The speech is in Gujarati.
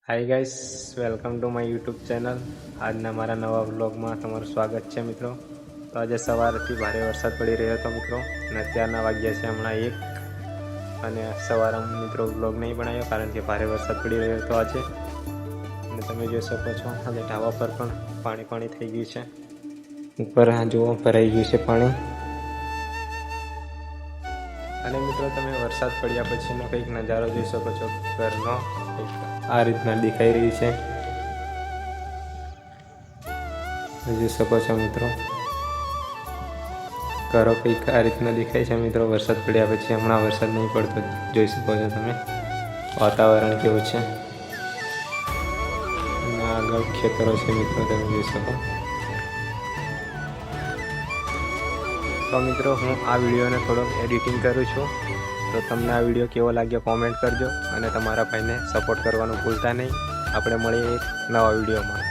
Hi guys, welcome to my YouTube channel. આજના મારા નવા વ્લોગમાં તમારું સ્વાગત છે મિત્રો। તો આજે સવારથી ભારે વરસાદ પડી રહ્યો હતો મિત્રો, અને અત્યારના વાગ્યા છે હમણાં 1। અને સવારે મિત્રો વ્લોગ નહીં બનાવ્યો કારણ કે ભારે વરસાદ પડી રહ્યો હતો આજે। અને તમે જોઈ શકો છો આજે ઢાબા પર પણ પાણી થઈ ગયું છે। ઉપર આ જુઓ ભરાઈ ગયું છે પાણી। અને મિત્રો તમે વરસાદ પડ્યા પછીનો કંઈક નજારો જોઈ શકો છો ઘરનો, કંઈક આ રીતના દેખાઈ રહી છે, જોઈ શકો છો મિત્રો। ઘરો કંઈક આ રીતના દેખાય છે મિત્રો વરસાદ પડ્યા પછી। હમણાં વરસાદ નહીં પડતો, જોઈ શકો છો તમે વાતાવરણ કેવું છે। અને આગળ ખેતરો છે મિત્રો, તમે જોઈ શકો। તો મિત્રો હું આ વિડીયોને થોડોક એડિટિંગ કરું છું, તો તમને આ વિડીયો કેવો લાગ્યો કોમેન્ટ કરજો, અને તમારા ભાઈને સપોર્ટ કરવાનું ભૂલતા નહીં। આપણે મળીએ એક નવા વિડીયોમાં।